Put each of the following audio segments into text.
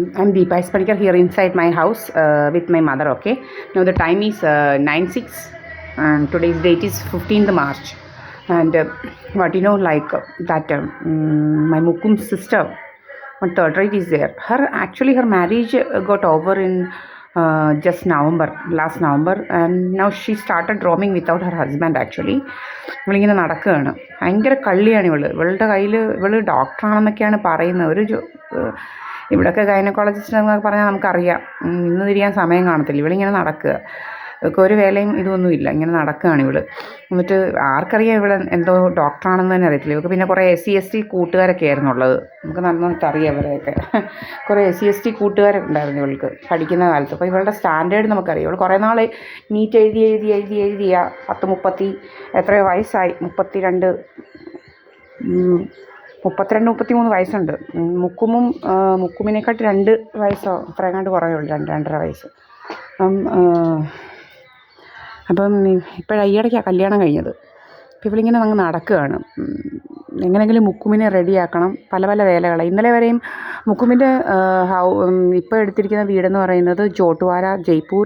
I'm Deepa Ispanikar here inside my house with my mother. Okay, now the time is 9:06 and today's date is 15th March. And what like that my Mukum's sister on third rate is there. Her marriage got over in just last November, and now she started roaming without her husband actually. ഇവളിങ്ങനെ നടക്കുകയാണ്. ഭയങ്കര കള്ളിയാണ് ഇവളുടെ കയ്യിൽ ഡോക്ടറാണെന്നൊക്കെയാണ് പറയുന്നത്. ഇവിടെയൊക്കെ gynaecologist എന്നൊക്കെ പറഞ്ഞാൽ നമുക്കറിയാം, ഇന്ന് തിരിയാൻ സമയം കാണത്തില്ല. ഇവളിങ്ങനെ നടക്കുക, ഇവൾക്ക് ഒരു വേലയും ഇതൊന്നുമില്ല, ഇങ്ങനെ നടക്കുകയാണ് ഇവൾ. എന്നിട്ട് ആർക്കറിയാം ഇവൾ എന്തോ ഡോക്ടറാണെന്ന് തന്നെ അറിയത്തില്ല. ഇവൾക്ക് പിന്നെ കുറേ SC/ST കൂട്ടുകാരൊക്കെ ആയിരുന്നു ഉള്ളത്. നമുക്ക് നന്നായിട്ട് അറിയാം അവരെയൊക്കെ. കുറേ SC/ST കൂട്ടുകാരൊക്കെ ഉണ്ടായിരുന്നു ഇവൾക്ക് പഠിക്കുന്ന കാലത്ത്. അപ്പോൾ ഇവളുടെ സ്റ്റാൻഡേർഡ് നമുക്കറിയാം. ഇവൾ കുറേ നാൾ നീറ്റ് എഴുതിയ 30 എത്രയോ വയസ്സായി, 33 വയസ്സുണ്ട്. മുക്കുമിനെക്കാട്ടി 2 വയസ്സോ അത്ര എങ്ങാണ്ട് കുറയുള്ളൂ, 2-2.5 വയസ്സ്. അപ്പം ഈയിടയ്ക്കാണ് കല്യാണം കഴിഞ്ഞത്. അപ്പോൾ ഇവളിങ്ങനെ അങ്ങ് നടക്കുകയാണ്. എങ്ങനെയെങ്കിലും മുക്കുമിനെ റെഡിയാക്കണം, പല വേലകൾ. ഇന്നലെ വരെയും മുക്കുമിൻ്റെ ഇപ്പോൾ എടുത്തിരിക്കുന്ന വീടെന്ന് പറയുന്നത് ചോട്ടുവാര, ജയ്പൂർ,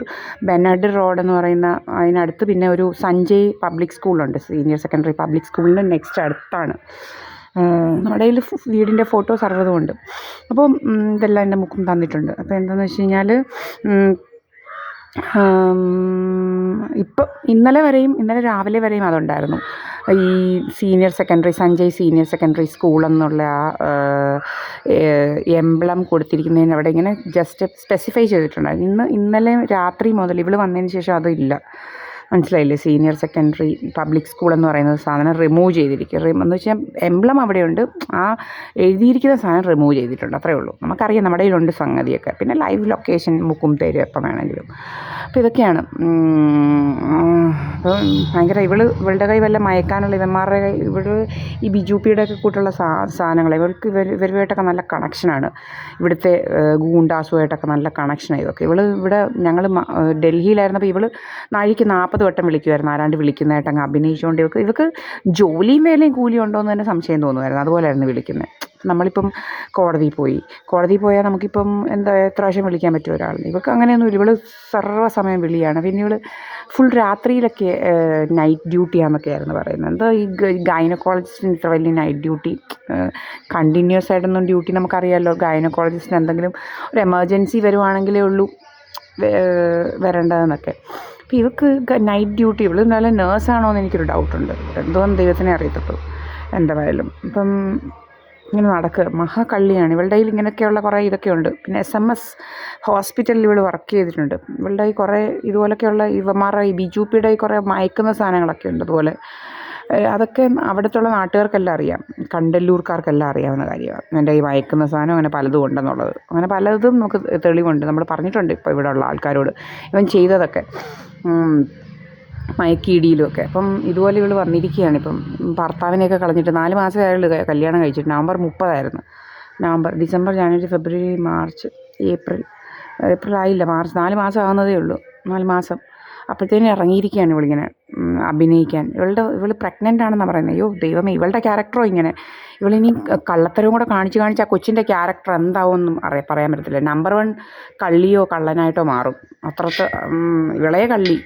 ബെനഡ് റോഡ് എന്ന് പറയുന്ന അതിനടുത്ത് പിന്നെ ഒരു സഞ്ജയ് പബ്ലിക് സ്കൂളുണ്ട്, സീനിയർ സെക്കൻഡറി പബ്ലിക് സ്കൂളിൻ്റെ നെക്സ്റ്റ് അടുത്താണ്. നമ്മുടെ കയ്യിൽ വീടിൻ്റെ ഫോട്ടോ സർവ്വതുമുണ്ട്. അപ്പം ഇതെല്ലാം എൻ്റെ മുക്കും തന്നിട്ടുണ്ട്. അപ്പോൾ എന്താണെന്ന് വെച്ച് കഴിഞ്ഞാൽ ഇന്നലെ രാവിലെ വരെയും അതുണ്ടായിരുന്നു. ഈ സഞ്ജയ് സീനിയർ സെക്കൻഡറി സ്കൂൾ എന്നുള്ള ആ എംബ്ലം കൊടുത്തിരിക്കുന്നതിന് അവിടെ ഇങ്ങനെ ജസ്റ്റ് സ്പെസിഫൈ ചെയ്തിട്ടുണ്ടായിരുന്നു. ഇന്നലെ രാത്രി മുതൽ ഇവൾ വന്നതിന് ശേഷം അതില്ല. മനസ്സിലായില്ലേ? സീനിയർ സെക്കൻഡറി പബ്ലിക് സ്കൂൾ എന്ന് പറയുന്നത് സാധനം റിമൂവ് ചെയ്തിരിക്കുക. എന്ന് വെച്ചാൽ എംബ്ലം അവിടെയുണ്ട്, ആ എഴുതിയിരിക്കുന്ന സാധനം റിമൂവ് ചെയ്തിട്ടുണ്ട്, അത്രയേ ഉള്ളൂ. നമുക്കറിയാം നമ്മുടെ കയ്യിലുണ്ട് സംഗതിയൊക്കെ. പിന്നെ ലൈവ് ലൊക്കേഷൻ മുക്കും തരും എപ്പം വേണമെങ്കിലും. അപ്പോൾ ഇതൊക്കെയാണ്. അപ്പോൾ ഭയങ്കര ഇവളുടെ കൈ വല്ല മയക്കാനുള്ള ഇവന്മാരുടെ കൈ ഈ BJP ഒക്കെ കൂട്ടുള്ള സാധനങ്ങൾ ഇവർക്ക് ഇവരുമായിട്ടൊക്കെ നല്ല കണക്ഷനാണ്. ഇവിടുത്തെ ഗൂണ്ടാസുമായിട്ടൊക്കെ നല്ല കണക്ഷനാണ് ഇതൊക്കെ. ഇവിടെ ഞങ്ങൾ ഡൽഹിയിലായിരുന്നപ്പോൾ ഇവൾ നാഴിക്ക് 40 വട്ടം വിളിക്കുമായിരുന്നു, ആരാണ്ട് വിളിക്കുന്നതായിട്ട് അങ്ങ് അഭിനയിച്ചുകൊണ്ട്. ഇവർക്ക് ജോലിയും വേലയും കൂലിയും ഉണ്ടോ എന്ന് തന്നെ സംശയം തോന്നുമായിരുന്നു. അതുപോലെയായിരുന്നു വിളിക്കുന്നത്. നമ്മളിപ്പം കോടതിയിൽ പോയാൽ നമുക്കിപ്പം എത്ര പ്രാവശ്യം വിളിക്കാൻ പറ്റും ഒരാളിന്. ഇവർക്ക് അങ്ങനെയൊന്നുമില്ല. ഇവൾ സർവ്വസമയം വിളിയാണ്. പിന്നെ ഇവൾ ഫുൾ രാത്രിയിലൊക്കെ നൈറ്റ് ഡ്യൂട്ടിയാണെന്നൊക്കെ ആയിരുന്നു പറയുന്നത്. എന്താ ഈ ഗൈനക്കോളജിസ്റ്റിന് ഇത്ര വലിയ നൈറ്റ് ഡ്യൂട്ടി? കണ്ടിന്യൂസ് ആയിട്ടൊന്നും ഡ്യൂട്ടി നമുക്കറിയാമല്ലോ. ഗൈനക്കോളജിസ്റ്റിന് എന്തെങ്കിലും ഒരു എമർജൻസി വരുവാണെങ്കിലേ ഉള്ളൂ വരേണ്ടതെന്നൊക്കെ. അപ്പോൾ ഇവർക്ക് നൈറ്റ് ഡ്യൂട്ടി, ഇവൾ നല്ല നേഴ്സാണോ എന്ന് എനിക്കൊരു ഡൗട്ടുണ്ട്. എന്തോന്ന് ദൈവത്തിനെ അറിയത്തുള്ളൂ. എന്തായാലും ഇപ്പം ഇങ്ങനെ നടക്കുക, മഹാകള്ളിയാണ്. ഇവളുടെ കയ്യിൽ ഇങ്ങനെയൊക്കെയുള്ള കുറേ ഇതൊക്കെയുണ്ട്. പിന്നെ SMS ഹോസ്പിറ്റലിൽ ഇവൾ വർക്ക് ചെയ്തിട്ടുണ്ട്. ഇവളുടെ കയ്യിൽ കുറേ ഇതുപോലൊക്കെയുള്ള ഇവന്മാരുടെ ഈ BJP കുറേ മയക്കുന്ന സാധനങ്ങളൊക്കെ ഉണ്ട്. അതുപോലെ അതൊക്കെ അവിടുത്തെ നാട്ടുകാർക്കെല്ലാം അറിയാം, കണ്ടല്ലൂർക്കാർക്കെല്ലാം അറിയാവുന്ന കാര്യമാണ്. എൻ്റെ ഈ മയക്കുന്ന സാധനം അങ്ങനെ പലതും ഉണ്ടെന്നുള്ളത്. അങ്ങനെ പലതും നമുക്ക് തെളിവുണ്ട്, നമ്മൾ പറഞ്ഞിട്ടുണ്ട് ഇപ്പോൾ ഇവിടെ ഉള്ള ആൾക്കാരോട് ഇവൻ ചെയ്തതൊക്കെ, മയക്കിയിടിയിലുമൊക്കെ. അപ്പം ഇതുപോലെ ഇവൾ വന്നിരിക്കുകയാണ്. ഇപ്പം ഭർത്താവിനെയൊക്കെ കളഞ്ഞിട്ട് 4 മാസമേ ആയുള്ളൂ കല്യാണം കഴിച്ചിട്ട്. November 30 ഡിസംബർ, ജനുവരി, ഫെബ്രുവരി, മാർച്ച്, ഏപ്രിൽ ആയില്ല, മാർച്ച് 4 മാസം ആകുന്നതേ ഉള്ളൂ. 4 മാസം അപ്പോഴത്തേനും ഇറങ്ങിയിരിക്കുകയാണ് ഇവളിങ്ങനെ അഭിനയിക്കാൻ. ഇവൾ പ്രഗ്നൻ്റ് ആണെന്നാണ് പറയുന്നത്. അയ്യോ ദൈവമേ, ഇവളുടെ ക്യാരക്ടറോ ഇങ്ങനെ. ഇവളിനി കള്ളത്തരവും കൂടെ കാണിച്ച് ആ കൊച്ചിൻ്റെ ക്യാരക്ടർ എന്താവുമെന്നും പറയാൻ പറ്റത്തില്ല. നമ്പർ 1 കള്ളിയോ കള്ളനായിട്ടോ മാറും. അത്രത്തെ ഇവളെ കള്ളി,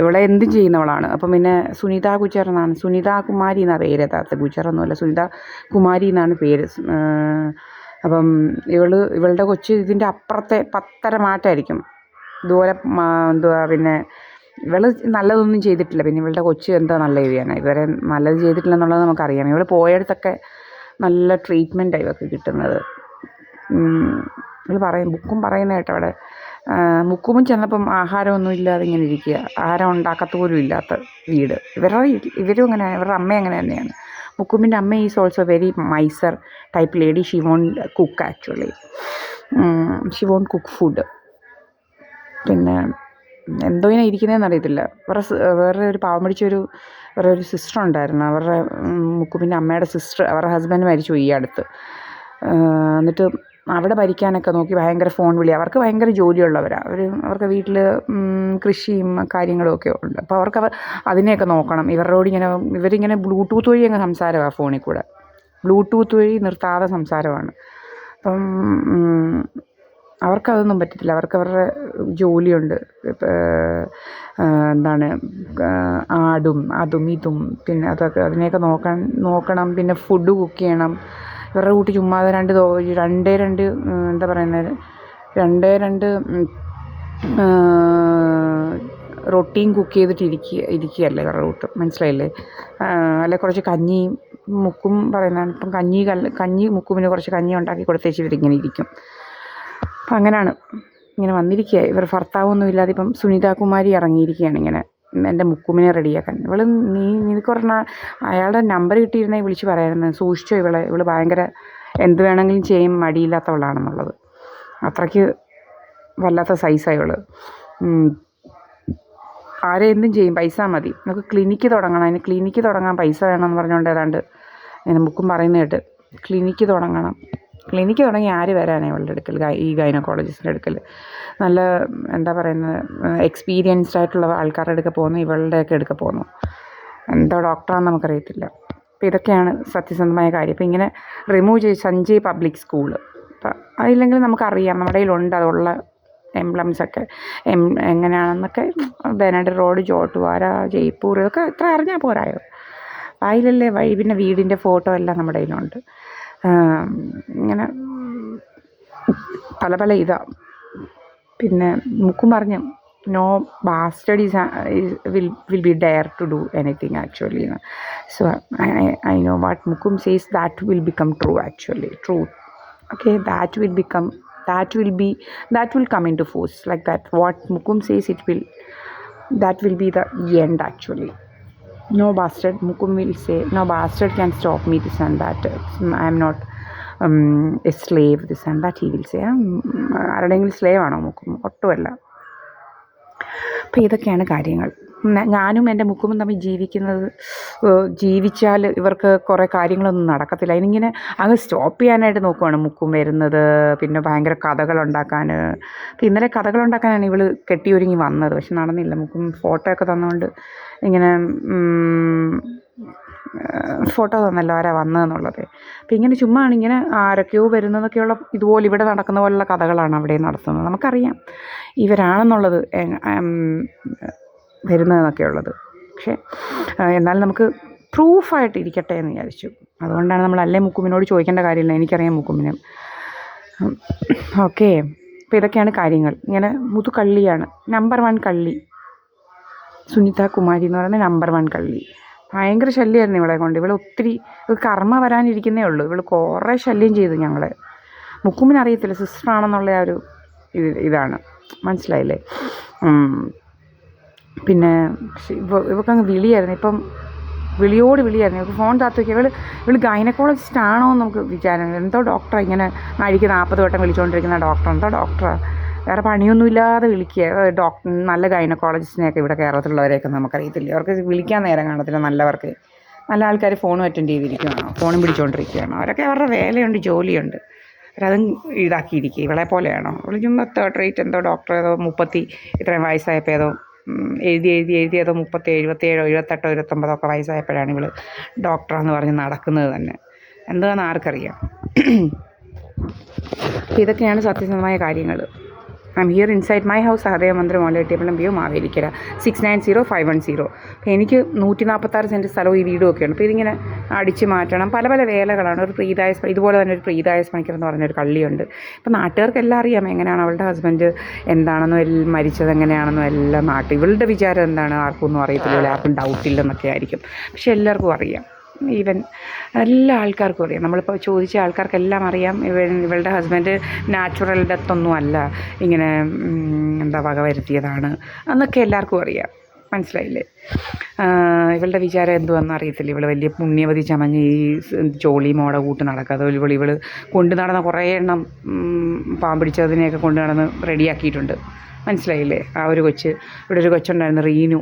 ഇവളെ എന്തും ചെയ്യുന്നവളാണ്. അപ്പം പിന്നെ സുനിത ഗുജർ എന്നാണ്, സുനിത കുമാരി എന്നാണ് പേര്. യഥാർത്ഥ ഗുജറൊന്നുമല്ല, സുനിത കുമാരി എന്നാണ് പേര്. അപ്പം ഇവളുടെ കൊച്ച് ഇതിൻ്റെ അപ്പുറത്തെ 10 മാറ്റമായിരിക്കും. ഇതുപോലെ പിന്നെ ഇവൾ നല്ലതൊന്നും ചെയ്തിട്ടില്ല. പിന്നെ ഇവളുടെ കൊച്ച് എന്താ നല്ല ചെയ്യാനാണ്? ഇവരെ നല്ലത് ചെയ്തിട്ടില്ലെന്നുള്ളത് നമുക്കറിയാം. ഇവൾ പോയടത്തൊക്കെ നല്ല ട്രീറ്റ്മെൻറ്റാണ് ഇവർക്ക് കിട്ടുന്നത്. ഇവൾ ബുക്കും പറയുന്ന കേട്ടോ. അവിടെ മുക്കുമ്പം ചെന്നപ്പം ആഹാരമൊന്നും ഇല്ലാതെ ഇങ്ങനെ ഇരിക്കുക, ആഹാരം ഉണ്ടാക്കത്ത പോലും ഇല്ലാത്ത വീട്. ഇവരും അങ്ങനെ, ഇവരുടെ അമ്മ അങ്ങനെ തന്നെയാണ്. മുക്കുമ്പിൻ്റെ അമ്മ is also very miser type lady. She won't cook actually, she won't cook food. പിന്നെ എന്തോ ഇങ്ങനെ ഇരിക്കുന്നതെന്ന് അറിയത്തില്ല. വേറെ ഒരു പാവം പിടിച്ചൊരു വേറെ ഒരു സിസ്റ്റർ ഉണ്ടായിരുന്നു. അവരുടെ മുക്കുമ്പിൻ്റെ അമ്മയുടെ സിസ്റ്റർ, അവരുടെ ഹസ്ബൻഡ് മരിച്ചു പോയി ഈ അടുത്ത്. എന്നിട്ട് അവിടെ ഭരിക്കാനൊക്കെ നോക്കി, ഭയങ്കര ഫോൺ വിളി. അവർക്ക് ഭയങ്കര ജോലിയുള്ളവരാണ്. അവർക്ക് വീട്ടിൽ കൃഷിയും കാര്യങ്ങളും ഒക്കെ ഉണ്ട്. അപ്പോൾ അവർക്ക് അതിനെയൊക്കെ നോക്കണം. ഇവരിങ്ങനെ ബ്ലൂടൂത്ത് വഴി അങ്ങ് സംസാരമാണ്, ഫോണിൽ കൂടെ ബ്ലൂടൂത്ത് വഴി നിർത്താതെ സംസാരമാണ്. അപ്പം അവർക്കതൊന്നും പറ്റത്തില്ല. അവരുടെ ജോലിയുണ്ട്. എന്താണ് ആടും അതും ഇതും പിന്നെ അതൊക്കെ അതിനെയൊക്കെ നോക്കണം. പിന്നെ ഫുഡ് കുക്ക് ചെയ്യണം. ഇവരുടെ കൂട്ടി ചുമ്മാതെ രണ്ടേ രണ്ട് എന്താ പറയുന്നത്, രണ്ടേ രണ്ട് റൊട്ടിയും കുക്ക് ചെയ്തിട്ട് ഇരിക്കുകയല്ലേ ഇവരുടെ കൂട്ട്, മനസ്സിലായില്ലേ? അല്ലെ കുറച്ച് കഞ്ഞിയും മുക്കും പറയുന്നതാണ്. ഇപ്പം കഞ്ഞി മുക്കുമിന് കുറച്ച് കഞ്ഞി ഉണ്ടാക്കി കൊടുത്തേച്ച് ഇവരിങ്ങനെ ഇരിക്കും. അപ്പം അങ്ങനെയാണ് ഇങ്ങനെ വന്നിരിക്കുക. ഇവർ ഭർത്താവൊന്നും ഇല്ലാതെ ഇപ്പം സുനിത കുമാരി ഇറങ്ങിയിരിക്കുകയാണ് ഇങ്ങനെ എൻ്റെ മുക്കുമിനെ റെഡിയാക്കാൻ. നിനക്ക് പറഞ്ഞാൽ അയാളുടെ നമ്പർ കിട്ടിയിരുന്നെങ്കിൽ വിളിച്ച് പറയാമായിരുന്നു, സൂക്ഷിച്ചോ ഇവള് ഭയങ്കര എന്ത് വേണമെങ്കിലും ചെയ്യും മടിയില്ലാത്തവളാണെന്നുള്ളത്. അത്രയ്ക്ക് വല്ലാത്ത സൈസായി ഇവള്. ആരെ എന്തും ചെയ്യും, പൈസ മതി. നമുക്ക് ക്ലിനിക്ക് തുടങ്ങണം, അതിന് ക്ലിനിക്ക് തുടങ്ങാൻ പൈസ വേണമെന്ന് പറഞ്ഞുകൊണ്ട് ഏതാണ്ട് ഇങ്ങനെ മുക്കും പറയുന്ന കേട്ട്. ക്ലിനിക്ക് തുടങ്ങി ആര് വരാനാണ് ഇവളുടെ അടുക്കൽ, ഈ ഗൈനക്കോളജിസ്റ്റിൻ്റെ അടുക്കൽ? നല്ല എന്താ പറയുന്നത്, എക്സ്പീരിയൻസ്ഡ് ആയിട്ടുള്ള ആൾക്കാരുടെ അടുക്ക പോകുന്നു, ഇവളുടെയൊക്കെ അടുക്ക പോകുന്നു. എന്തോ ഡോക്ടറാണെന്ന് നമുക്കറിയത്തില്ല. അപ്പോൾ ഇതൊക്കെയാണ് സത്യസന്ധമായ കാര്യം. അപ്പോൾ ഇങ്ങനെ റിമൂവ് ചെയ്ത് സഞ്ജയ് പബ്ലിക് സ്കൂള്, അപ്പം അതില്ലെങ്കിൽ നമുക്കറിയാം നമ്മുടെ കയ്യിലുണ്ട് അതുള്ള എംബ്ലംസൊക്കെ എങ്ങനെയാണെന്നൊക്കെ. ബെനഡ് റോഡ്, ജോട്ടുവാര, ജയ്പൂർ, ഇതൊക്കെ എത്ര അറിഞ്ഞാൽ പോരായോ? അതിലല്ലേ വഴി. പിന്നെ വീടിൻ്റെ ഫോട്ടോ എല്ലാം നമ്മുടെ കയ്യിലുണ്ട്. ഇങ്ങനെ പല ഇതാ. പിന്നെ മുക്കും പറഞ്ഞു, no bastard will be dare to do anything actually. So I know what Mukum says, that will become true actually. Truth. Okay, that will come into force like that. What Mukum says, that will be the end actually. No bastard, Mukum will say, no bastard can stop me, this and that. I am not a slave, this and that he will say. ആരുടെയെങ്കിലും slave ആണോ മുക്കും? ഒട്ടുമല്ല. അപ്പോൾ ഇതൊക്കെയാണ് കാര്യങ്ങൾ. ഞാനും എൻ്റെ മുക്കുമ്പും തമ്മിൽ ജീവിച്ചാൽ ഇവർക്ക് കുറേ കാര്യങ്ങളൊന്നും നടക്കത്തില്ല. അതിനിങ്ങനെ അങ്ങ് സ്റ്റോപ്പ് ചെയ്യാനായിട്ട് നോക്കുവാണ് മുക്കും വരുന്നത്. പിന്നെ ഭയങ്കര കഥകളുണ്ടാക്കാൻ. അപ്പോൾ ഇന്നലെ കഥകളുണ്ടാക്കാനാണ് ഇവൾ കെട്ടിയൊരുങ്ങി വന്നത്, പക്ഷെ നടന്നില്ല. മുക്കും ഫോട്ടോ ഒക്കെ തന്നുകൊണ്ട് ഇങ്ങനെ ഫോട്ടോ തന്നല്ലോ ആരാ വന്നതെന്നുള്ളത്. അപ്പം ഇങ്ങനെ ചുമ്മാ ഇങ്ങനെ ആരൊക്കെയോ വരുന്നതൊക്കെയുള്ള ഇതുപോലെ ഇവിടെ നടക്കുന്ന പോലുള്ള കഥകളാണ് അവിടെ നടത്തുന്നത്. നമുക്കറിയാം ഇവരാണെന്നുള്ളത് വരുന്നതെന്നൊക്കെ ഉള്ളത്. പക്ഷേ എന്നാൽ നമുക്ക് പ്രൂഫായിട്ട് ഇരിക്കട്ടെ എന്ന് വിചാരിച്ചു. അതുകൊണ്ടാണ് നമ്മൾ അല്ലേ മുക്കുമിനോട് ചോദിക്കേണ്ട കാര്യമില്ല, എനിക്കറിയാം മുക്കുമിനെ. ഓക്കെ, അപ്പോൾ ഇതൊക്കെയാണ് കാര്യങ്ങൾ. ഇങ്ങനെ കള്ളിയാണ്, നമ്പർ 1 കള്ളി. സുനിത കുമാരി എന്ന് പറയുന്നത് നമ്പർ 1 കള്ളി. ഭയങ്കര ശല്യമായിരുന്നു ഇവളെ കൊണ്ട്. ഒത്തിരി കർമ്മ വരാനിരിക്കുന്നേ ഉള്ളൂ. കുറേ ശല്യം ചെയ്തു ഞങ്ങളെ. മുക്കുമിനറിയത്തില്ല സിസ്റ്ററാണെന്നുള്ള ആ ഒരു ഇതാണ്, മനസ്സിലായില്ലേ? പിന്നെ ഇവൾക്കങ്ങ് വിളിയായിരുന്നു. ഇപ്പം വിളിയായിരുന്നു. ഇവൾക്ക് ഫോൺ താത്തു വയ്ക്കുക. ഇവൾ ഗൈനക്കോളജിസ്റ്റ് ആണോ എന്ന് നമുക്ക് വിചാരം. എന്തോ ഡോക്ടറാണ് ഇങ്ങനെ നാഴിക്ക് 40 വട്ടം വിളിച്ചുകൊണ്ടിരിക്കുന്ന ഡോക്ടർ. എന്തോ ഡോക്ടറാണ്, വേറെ പണിയൊന്നുമില്ലാതെ വിളിക്കുക. നല്ല ഗൈനക്കോളജിസ്റ്റിനെയൊക്കെ ഇവിടെ കേരളത്തിലുള്ളവരെയൊക്കെ നമുക്കറിയത്തില്ല. അവർക്ക് വിളിക്കാൻ നേരം കാണത്തില്ല. നല്ല ആൾക്കാർ ഫോണും അറ്റൻഡ് ചെയ്തിരിക്കുകയാണോ, ഫോണും പിടിച്ചുകൊണ്ടിരിക്കുകയാണോ? അവരൊക്കെ അവരുടെ വേലയുണ്ട്, ജോലിയുണ്ട്. അവരതും ഇതാക്കിയിരിക്കുക. ഇവളെ പോലെയാണോ? അവൾ ചുമ്മാ തേർഡ് റേറ്റ് എന്തോ ഡോക്ടർ, ഏതോ 30 ഇത്രയും വയസ്സായപ്പോൾ ഏതോ എഴുതി ഏതോ 37, 77, 78, 29 ഒക്കെ വയസ്സായപ്പോഴാണ് ഇവൾ ഡോക്ടറാന്ന് പറഞ്ഞ് നടക്കുന്നത് തന്നെ. എന്താണെന്ന് ആർക്കറിയാം? ഇതൊക്കെയാണ് സത്യസന്ധമായ കാര്യങ്ങൾ. I am here inside my house, Sahadeva മന്ദിരം, മോലട്ടിയപ്പള്ളം വ്യൂ, മാവേലിക്കര, 690510. അപ്പോൾ എനിക്ക് 146 സെൻറ്റ് സ്ഥലവും ഈ വീടും ഒക്കെയാണ്. അപ്പോൾ ഇതിങ്ങനെ അടിച്ച് മാറ്റണം. പല വേലകളാണ്. ഇതുപോലെ തന്നെ ഒരു പ്രീതായസ് പണിക്കർ എന്ന് പറഞ്ഞൊരു കള്ളിയുണ്ട്. ഇപ്പോൾ നാട്ടുകാർക്ക് എല്ലാം അറിയാം എങ്ങനെയാണ് അവളുടെ ഹസ്ബൻഡ് എന്താണെന്നും മരിച്ചത് എങ്ങനെയാണെന്നും എല്ലാം ഇവളുടെ വിചാരം എന്താണ് ആർക്കൊന്നും അറിയത്തില്ല, ആർക്കും ഡൗട്ടില്ലെന്നൊക്കെ ആയിരിക്കും. പക്ഷെ എല്ലാവർക്കും അറിയാം. ഈവൻ എല്ലാ ആൾക്കാർക്കും അറിയാം. നമ്മളിപ്പോൾ ചോദിച്ച ആൾക്കാർക്കെല്ലാം അറിയാം ഇവളുടെ ഹസ്ബൻഡ് നാച്ചുറൽ ഡെത്തൊന്നും അല്ല, ഇങ്ങനെ വക വരുത്തിയതാണ് എന്നൊക്കെ എല്ലാവർക്കും അറിയാം. മനസ്സിലായില്ലേ? ഇവളുടെ വിചാരം എന്തുവെന്ന് അറിയത്തില്ല. ഇവൾ വലിയ പുണ്യവതി ചമഞ്ഞ് ഈ ജോളി മോട കൂട്ട് നടക്കാതെ ഇവൾ കൊണ്ടു നടന്ന കുറേ എണ്ണം പാമ്പിടിച്ചതിനെയൊക്കെ കൊണ്ടു നടന്ന് റെഡിയാക്കിയിട്ടുണ്ട്. മനസ്സിലായില്ലേ? ആ ഒരു ഇവിടെ ഒരു കൊച്ചുണ്ടായിരുന്നു, റീനു.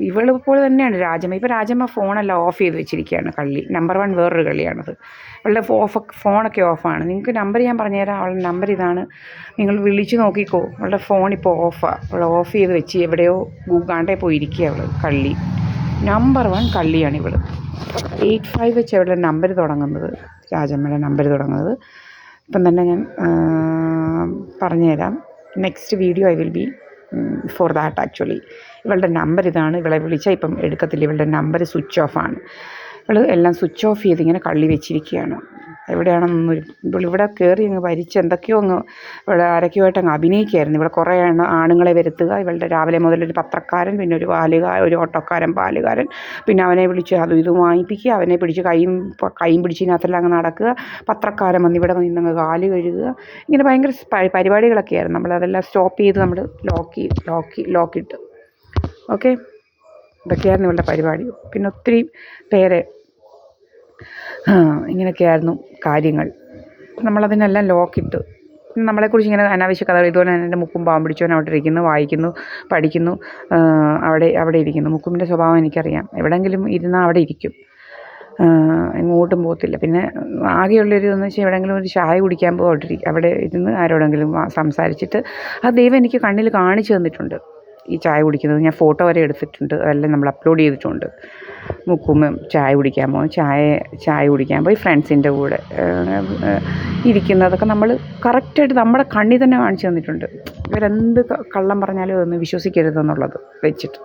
ഇവളെ പോലെ തന്നെയാണ് രാജമ്മ. ഇപ്പോൾ രാജമ്മ ഫോണെല്ലാം ഓഫ് ചെയ്ത് വെച്ചിരിക്കുകയാണ്. കള്ളി നമ്പർ 1 വേറൊരു കള്ളിയാണത്. അവളുടെ ഫോണൊക്കെ ഓഫാണ്. നിങ്ങൾക്ക് നമ്പർ ഞാൻ പറഞ്ഞുതരാം. അവളുടെ നമ്പർ ഇതാണ്, നിങ്ങൾ വിളിച്ച് നോക്കിക്കോ. അവളുടെ ഫോൺ ഇപ്പോൾ ഓഫാണ്. അവൾ ഓഫ് ചെയ്ത് വെച്ച് എവിടെയോ ഗൂഗാണ്ടേ പോയിരിക്കുക. അവൾ കള്ളി നമ്പർ 1 കള്ളിയാണ് ഇവൾ. 85 വെച്ച് അവളുടെ നമ്പർ തുടങ്ങുന്നത്, രാജമ്മയുടെ നമ്പർ തുടങ്ങുന്നത്. ഇപ്പം തന്നെ ഞാൻ പറഞ്ഞുതരാം. Next video I will be for that actually. ഇവളുടെ നമ്പർ ഇതാണ്. ഇവളെ വിളിച്ചാൽ ഇപ്പം എടുക്കത്തില്ല. ഇവളുടെ നമ്പർ സ്വിച്ച് ഓഫാണ്. ഇവൾ എല്ലാം സ്വിച്ച് ഓഫ് ചെയ്ത് ഇങ്ങനെ കള്ളി വെച്ചിരിക്കുകയാണ്. എവിടെയാണെന്നൊന്നും ഇവിടെ കയറി അങ്ങ് ഭരിച്ച് എന്തൊക്കെയോ അങ്ങ് ഇവിടെ ആരൊക്കെയായിട്ട് അങ്ങ് അഭിനയിക്കുകയായിരുന്നു. ഇവിടെ കുറേ ആണുങ്ങളെ വരുത്തുക. ഇവളുടെ രാവിലെ മുതലൊരു പത്രക്കാരൻ, പിന്നെ ഒരു ഓട്ടോക്കാരൻ, പാലുകാരൻ, പിന്നെ അവനെ വിളിച്ച് അതും ഇതും വാങ്ങിപ്പിക്കുക, അവനെ പിടിച്ച് കൈയും പിടിച്ചതിനകത്തെല്ലാം അങ്ങ് നടക്കുക, പത്രക്കാരൻ വന്ന് ഇവിടെ നിന്നങ്ങ് കാല് കഴുകുക. ഇങ്ങനെ ഭയങ്കര പരിപാടികളൊക്കെയായിരുന്നു. നമ്മളതെല്ലാം സ്റ്റോപ്പ് ചെയ്ത് നമ്മൾ ലോക്കിട്ട് ഓക്കെ. ഇതൊക്കെയായിരുന്നു ഇവളുടെ പരിപാടി. പിന്നെ ഒത്തിരി പേരെ ഇങ്ങനെയൊക്കെയായിരുന്നു കാര്യങ്ങൾ. നമ്മളതിനെല്ലാം ലോക്കിട്ട് നമ്മളെക്കുറിച്ച് ഇങ്ങനെ അനാവശ്യ കഥകൾ. ഇതുപോലെ തന്നെ എൻ്റെ മുക്കും പാവം പിടിച്ചവൻ അവിടെ ഇരിക്കുന്നു, വായിക്കുന്നു, പഠിക്കുന്നു, അവിടെ ഇരിക്കുന്നു. മുക്കുമിൻ്റെ സ്വഭാവം എനിക്കറിയാം. എവിടെയെങ്കിലും ഇരുന്നാൽ അവിടെ ഇരിക്കും, എങ്ങോട്ടും പോകത്തില്ല. പിന്നെ ആകെയുള്ളൊരു എന്ന് വെച്ചാൽ എവിടെയെങ്കിലും ഒരു ചായ കുടിക്കാൻ പോകട്ടിരിക്കും, അവിടെ ഇരുന്ന് ആരോടെങ്കിലും സംസാരിച്ചിട്ട് അത് ദൈവം എനിക്ക് കണ്ണിൽ കാണിച്ചു തന്നിട്ടുണ്ട്. ഈ ചായ കുടിക്കുന്നത് ഞാൻ ഫോട്ടോ വരെ എടുത്തിട്ടുണ്ട്, അതെല്ലാം നമ്മൾ അപ്ലോഡ് ചെയ്തിട്ടുണ്ട്. മുക്കുമ്പം ചായ കുടിക്കാൻ പോകും, ചായ കുടിക്കാൻ പോയി ഫ്രണ്ട്സിൻ്റെ കൂടെ ഇരിക്കുന്നതൊക്കെ നമ്മൾ കറക്റ്റായിട്ട് നമ്മുടെ കണ്ണിൽ തന്നെ കാണിച്ചു തന്നിട്ടുണ്ട്. ഇവരെന്ത് കള്ളം പറഞ്ഞാലും അതൊന്ന് വിശ്വസിക്കരുതെന്നുള്ളത് വെച്ചിട്ട്,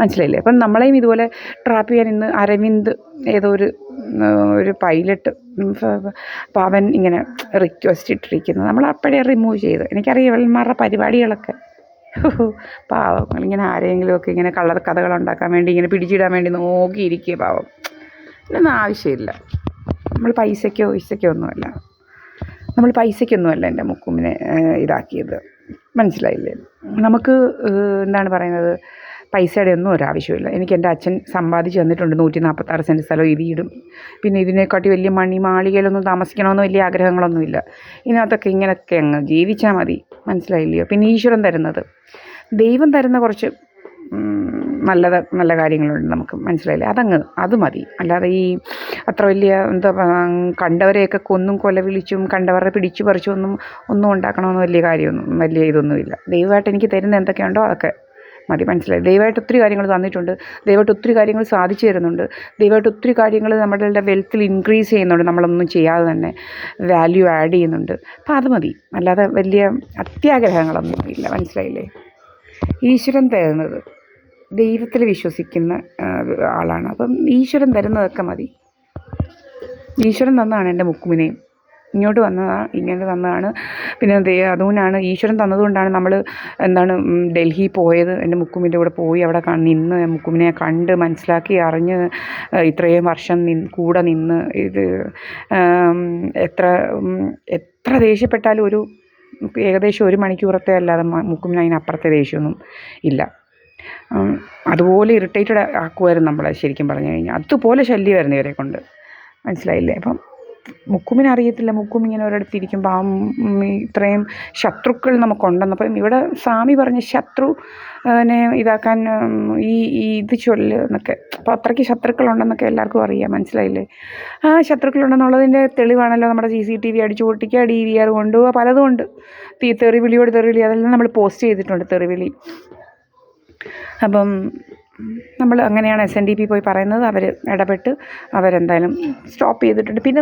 മനസ്സിലായില്ലേ? അപ്പം നമ്മളെയും ഇതുപോലെ ട്രാപ്പ് ചെയ്യാൻ ഇന്ന് അരവിന്ദ് ഏതോ ഒരു പൈലറ്റ് അവൻ ഇങ്ങനെ റിക്വസ്റ്റ് ഇട്ടിരിക്കുന്നത് നമ്മൾ അപ്പോഴേ റിമൂവ് ചെയ്ത്. എനിക്കറിയാം ഇവന്മാരുടെ പരിപാടികളൊക്കെ. പാവങ്ങൾ ഇങ്ങനെ ആരെങ്കിലുമൊക്കെ ഇങ്ങനെ കഥകളുണ്ടാക്കാൻ വേണ്ടി ഇങ്ങനെ പിടിച്ചിടാൻ വേണ്ടി നോക്കിയിരിക്കുക. പാവം, ഇതൊന്നും ആവശ്യമില്ല. നമ്മൾ പൈസയ്ക്കോ ഒന്നുമല്ല എൻ്റെ മുക്കുമിനെ ഇതാക്കിയത്, മനസ്സിലായില്ലേ? നമുക്ക് എന്താണ് പറയുന്നത്, പൈസയുടെ ഒന്നും ഒരാവശ്യമില്ല. എനിക്ക് എൻ്റെ അച്ഛൻ സമ്പാദിച്ച് തന്നിട്ടുണ്ട് 146 സെൻറ്റ് സ്ഥലം, ഈ വീടും. പിന്നെ ഇതിനെക്കാട്ടി വലിയ മാളികയിലൊന്നും താമസിക്കണമെന്ന് വലിയ ആഗ്രഹങ്ങളൊന്നുമില്ല. ഇതിനകത്തൊക്കെ ഇങ്ങനെയൊക്കെ അങ്ങ് ജീവിച്ചാൽ മതി, മനസ്സിലായില്ലയോ? പിന്നെ ഈശ്വരൻ തരുന്നത്, ദൈവം തരുന്ന കുറച്ച് നല്ല കാര്യങ്ങളുണ്ട് നമുക്ക്, മനസ്സിലായില്ലേ? അത് മതി. അല്ലാതെ ഈ അത്ര വലിയ കണ്ടവരെയൊക്കെ കൊല വിളിച്ചും കണ്ടവരെ പിടിച്ചു പറിച്ചും ഒന്നും ഉണ്ടാക്കണമെന്ന് വലിയ ഇതൊന്നുമില്ല. ദൈവമായിട്ട് എനിക്ക് തരുന്ന എന്തൊക്കെയുണ്ടോ അതൊക്കെ മതി, മനസ്സിലായി? ദൈവമായിട്ട് ഒത്തിരി കാര്യങ്ങൾ തന്നിട്ടുണ്ട്, ദൈവമായിട്ട് ഒത്തിരി കാര്യങ്ങൾ സാധിച്ചു തരുന്നുണ്ട്, ദൈവമായിട്ട് ഒത്തിരി കാര്യങ്ങൾ നമ്മളുടെ വെൽത്തിൽ ഇൻക്രീസ് ചെയ്യുന്നുണ്ട്, നമ്മളൊന്നും ചെയ്യാതെ തന്നെ വാല്യൂ ആഡ് ചെയ്യുന്നുണ്ട്. അപ്പം അത് മതി, അല്ലാതെ വലിയ അത്യാഗ്രഹങ്ങളൊന്നും ഇല്ല, മനസ്സിലായില്ലേ? ഈശ്വരൻ തരുന്നത്, ദൈവത്തിൽ വിശ്വസിക്കുന്ന ആളാണ്. അപ്പം ഈശ്വരൻ തരുന്നതൊക്കെ മതി. ഈശ്വരൻ തന്നതാണ് എൻ്റെ മുക്കുമിനെയും, ഇങ്ങോട്ട് തന്നതാണ്. പിന്നെ അതുകൊണ്ടാണ് ഈശ്വരൻ തന്നതുകൊണ്ടാണ് നമ്മൾ ഡൽഹി പോയത്. എൻ്റെ മുക്കുമിൻ്റെ കൂടെ പോയി അവിടെ നിന്ന് മുക്കുമിനെ കണ്ട് മനസ്സിലാക്കി അറിഞ്ഞ് ഇത്രയും വർഷം കൂടെ നിന്ന് ഇത് എത്ര ദേഷ്യപ്പെട്ടാലും ഏകദേശം 1 മണിക്കൂറത്തെ അല്ലാതെ മുക്കുമിന് അതിനപ്പുറത്തെ ദേഷ്യമൊന്നും ഇല്ല. അതുപോലെ ഇറിറ്റേറ്റഡ് ആക്കുമായിരുന്നു നമ്മളെ, ശരിക്കും പറഞ്ഞു കഴിഞ്ഞാൽ അതുപോലെ ശല്യമായിരുന്നു ഇവരെ കൊണ്ട്, മനസ്സിലായില്ലേ? അപ്പം മുക്കുമിനറിയത്തില്ല. മുക്കുമിങ്ങനെ ഒരിടത്തിരിക്കുമ്പോൾ ഇത്രയും ശത്രുക്കൾ നമുക്കുണ്ടെന്നപ്പം ഇവിടെ സ്വാമി പറഞ്ഞ ശത്രുവിനെ ഇതാക്കാൻ ഇത് ചൊല്ല് എന്നൊക്കെ. അപ്പോൾ അത്രയ്ക്ക് ശത്രുക്കളുണ്ടെന്നൊക്കെ എല്ലാവർക്കും അറിയാം, മനസ്സിലായില്ലേ? ആ ശത്രുക്കളുണ്ടെന്നുള്ളതിൻ്റെ തെളിവാണല്ലോ നമ്മുടെ CCTV അടിച്ചു പൊട്ടിക്കുക, DVR കൊണ്ടുപോകുക, പലതും ഉണ്ട്. തെറിവിളി അതെല്ലാം നമ്മൾ പോസ്റ്റ് ചെയ്തിട്ടുണ്ട്, തെറിവിളി. അപ്പം നമ്മൾ അങ്ങനെയാണ് SNDP പോയി പറയുന്നത്. അവർ ഇടപെട്ട് അവരെന്തായാലും സ്റ്റോപ്പ് ചെയ്തിട്ടുണ്ട്. പിന്നെ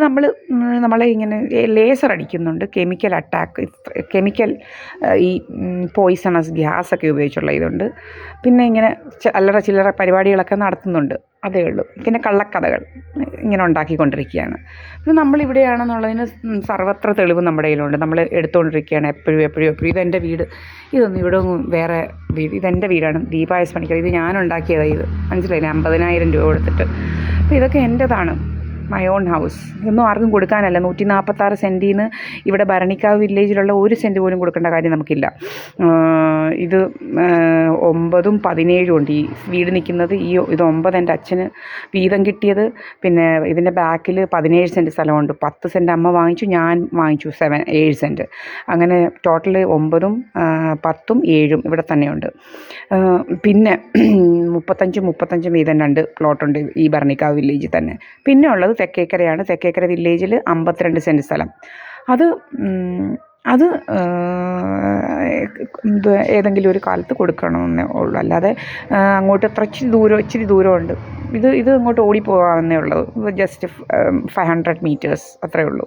നമ്മളെ ഇങ്ങനെ ലേസർ അടിക്കുന്നുണ്ട്, കെമിക്കൽ ഈ പോയിസണസ് ഗ്യാസൊക്കെ ഉപയോഗിച്ചുള്ള ഇതുണ്ട്. പിന്നെ ഇങ്ങനെ ചില്ലറ പരിപാടികളൊക്കെ നടത്തുന്നുണ്ട്, അതേ ഉള്ളൂ. പിന്നെ കള്ളക്കഥകൾ ഇങ്ങനെ ഉണ്ടാക്കിക്കൊണ്ടിരിക്കുകയാണ്. ഇത് നമ്മളിവിടെയാണെന്നുള്ളതിന് സർവത്ര തെളിവ് നമ്മുടെ കയ്യിലുണ്ട്. നമ്മൾ എടുത്തുകൊണ്ടിരിക്കുകയാണ് എപ്പോഴും. ഇതെൻ്റെ വീട്, ഇതൊന്നും ഇവിടെ വേറെ വീട്, ഇതെൻ്റെ വീടാണ്. ദീപായസ് പണിക്കർ, ഇത് ഞാനുണ്ടാക്കിയതാണ്. ഇത് മനസ്സിലായില്ലേ? 50,000 രൂപ കൊടുത്തിട്ട്. അപ്പോൾ ഇതൊക്കെ എൻ്റെതാണ്, മൈ ഓൺ ഹൗസ്. ഇതൊന്നും ആർക്കും കൊടുക്കാനല്ല. 146 സെൻറ്റിന്ന് ഇവിടെ ഭരണിക്കാവ് വില്ലേജിലുള്ള 1 സെൻറ്റ് പോലും കൊടുക്കേണ്ട കാര്യം നമുക്കില്ല. ഇത് 9ഉം 17ഉം ഉണ്ട് ഈ വീട് നിൽക്കുന്നത്. ഇത് 9 എൻ്റെ അച്ഛന് വീതം കിട്ടിയത്. പിന്നെ ഇതിൻ്റെ ബാക്കിൽ 17 സെൻറ്റ് സ്ഥലമുണ്ട്. 10 സെൻറ്റ് അമ്മ വാങ്ങിച്ചു, ഞാൻ വാങ്ങിച്ചു 7 സെൻറ്റ്. അങ്ങനെ ടോട്ടൽ 9ഉം 10ഉം 7ഉം ഇവിടെ തന്നെയുണ്ട്. പിന്നെ 35 വീതം 2 പ്ലോട്ടുണ്ട് ഈ ഭരണിക്കാവ് വില്ലേജിൽ തന്നെ. പിന്നെ ഉള്ളത് തെക്കേക്കരയാണ്. തെക്കേക്കര വില്ലേജിൽ 52 സെൻറ്റ് സ്ഥലം. അത് ഏതെങ്കിലും ഒരു കാലത്ത് കൊടുക്കണമെന്നേ ഉള്ളൂ. അല്ലാതെ അങ്ങോട്ട് ഇച്ചിരി ദൂരമുണ്ട്, ഇത് ഇങ്ങോട്ട് ഓടിപ്പോകാമെന്നേ ഉള്ളൂ. ജസ്റ്റ് 500 മീറ്റേഴ്സ് അത്രയേ ഉള്ളൂ.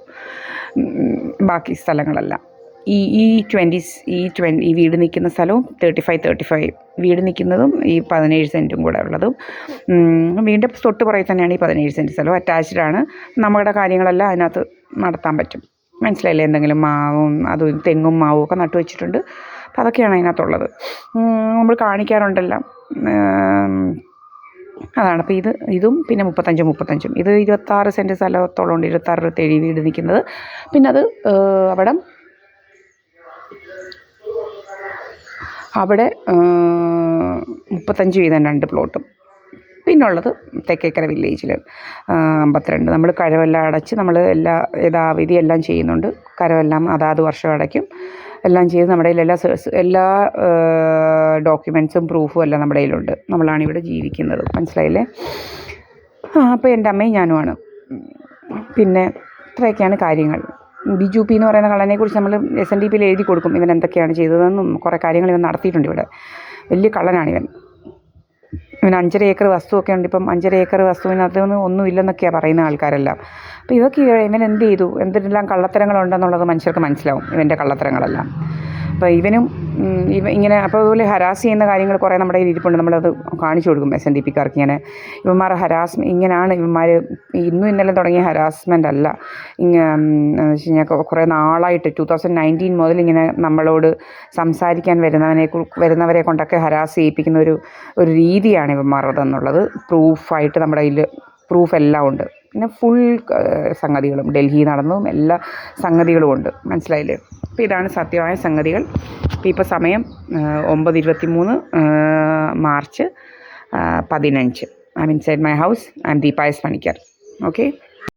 ബാക്കി സ്ഥലങ്ങളെല്ലാം ഈ വീട് നിൽക്കുന്ന സ്ഥലവും 35 വീട് നിൽക്കുന്നതും ഈ 17 സെൻറ്റും കൂടെ ഉള്ളതും വീടിൻ്റെ തൊട്ട് പുറകിൽ തന്നെയാണ് ഈ 17 സെൻറ്റ് സ്ഥലവും. അറ്റാച്ച്ഡാണ്. നമ്മുടെ കാര്യങ്ങളെല്ലാം അതിനകത്ത് നടത്താൻ പറ്റും. മനസ്സിലായില്ലേ? എന്തെങ്കിലും മാവും അതും തെങ്ങും മാവും ഒക്കെ നട്ടു വെച്ചിട്ടുണ്ട്. അപ്പം അതൊക്കെയാണ് അതിനകത്തുള്ളത്. നമ്മൾ കാണിക്കാറുണ്ടെല്ലാം. അതാണ്. അപ്പോൾ ഇതും പിന്നെ 35 ഇത് 26 സെൻറ്റ് സ്ഥലത്തോളം ഉണ്ട്. 26-27 വീട് നിൽക്കുന്നത്. പിന്നെ അത് അവിടെ 35 വീതം 2 പ്ലോട്ടും. പിന്നുള്ളത് തെക്കേക്കര വില്ലേജിൽ 52. നമ്മൾ കരമെല്ലാം അടച്ച് നമ്മൾ യഥാവിധി എല്ലാം ചെയ്യുന്നുണ്ട്. കരമെല്ലാം അതാത് വർഷം അടയ്ക്കും. എല്ലാം ചെയ്ത് നമ്മുടെ കയ്യിൽ എല്ലാ ഡോക്യുമെൻറ്റ്സും പ്രൂഫും എല്ലാം നമ്മുടെ കയ്യിലുണ്ട്. നമ്മളാണ് ഇവിടെ ജീവിക്കുന്നത്. മനസ്സിലായില്ലേ? അപ്പോൾ എൻ്റെ അമ്മയും ഞാനുമാണ്. പിന്നെ ഇത്രയൊക്കെയാണ് കാര്യങ്ങൾ. ബിജു പി എന്ന് പറയുന്ന കള്ളനെക്കുറിച്ച് നമ്മൾ SNDP എഴുതി കൊടുക്കും. ഇവൻ എന്തൊക്കെയാണ് ചെയ്തതെന്നും കുറേ കാര്യങ്ങൾ ഇവൻ നടത്തിയിട്ടുണ്ട് ഇവിടെ. വലിയ കള്ളനാണിവൻ. 5.5 ഏക്കർ വസ്തുവൊക്കെ ഉണ്ട്. ഇപ്പം 5.5 ഏക്കർ വസ്തുവിനകത്തൊന്നും ഒന്നുമില്ലെന്നൊക്കെയാണ് പറയുന്ന ആൾക്കാരെല്ലാം. അപ്പോൾ ഇതൊക്കെ ഇവൻ എന്ത് ചെയ്തു, എന്തെല്ലാം കള്ളത്തരങ്ങളുണ്ടെന്നുള്ളത് മനുഷ്യർക്ക് മനസ്സിലാവും, ഇവൻ്റെ കള്ളത്തരങ്ങളെല്ലാം. അപ്പോൾ ഇങ്ങനെ അപ്പോൾ അതുപോലെ ഹരാസ് ചെയ്യുന്ന കാര്യങ്ങൾ കുറേ നമ്മുടെ കയ്യിൽ ഇരിപ്പുണ്ട്. നമ്മളത് കാണിച്ചു കൊടുക്കും SNDPക്കാർക്ക്. ഇവന്മാർ ഇങ്ങനെയാണ് ഇവന്മാർ. ഇന്നും ഇന്നലെ തുടങ്ങിയ ഹരാസ്മെൻ്റ് അല്ല. വെച്ച് കഴിഞ്ഞാൽ കുറേ നാളായിട്ട് 2019 മുതൽ ഇങ്ങനെ നമ്മളോട് സംസാരിക്കാൻ വരുന്നവരെ കൊണ്ടൊക്കെ ഹരാസ് ചെയ്യിപ്പിക്കുന്ന ഒരു രീതിയാണ് ഇവന്മാരുടെന്നുള്ളത് പ്രൂഫായിട്ട് നമ്മുടെ കയ്യിൽ പ്രൂഫെല്ലാം ഉണ്ട്. പിന്നെ ഫുൾ സംഗതികളും ഡൽഹി നടന്നതും എല്ലാ സംഗതികളും ഉണ്ട്. മനസ്സിലായില്ലേ? അപ്പോൾ ഇതാണ് സത്യമായ സംഗതികൾ. ഇപ്പോൾ സമയം 9:23 March 15. I M inside my house. I M Deepa S Panicker. Okay.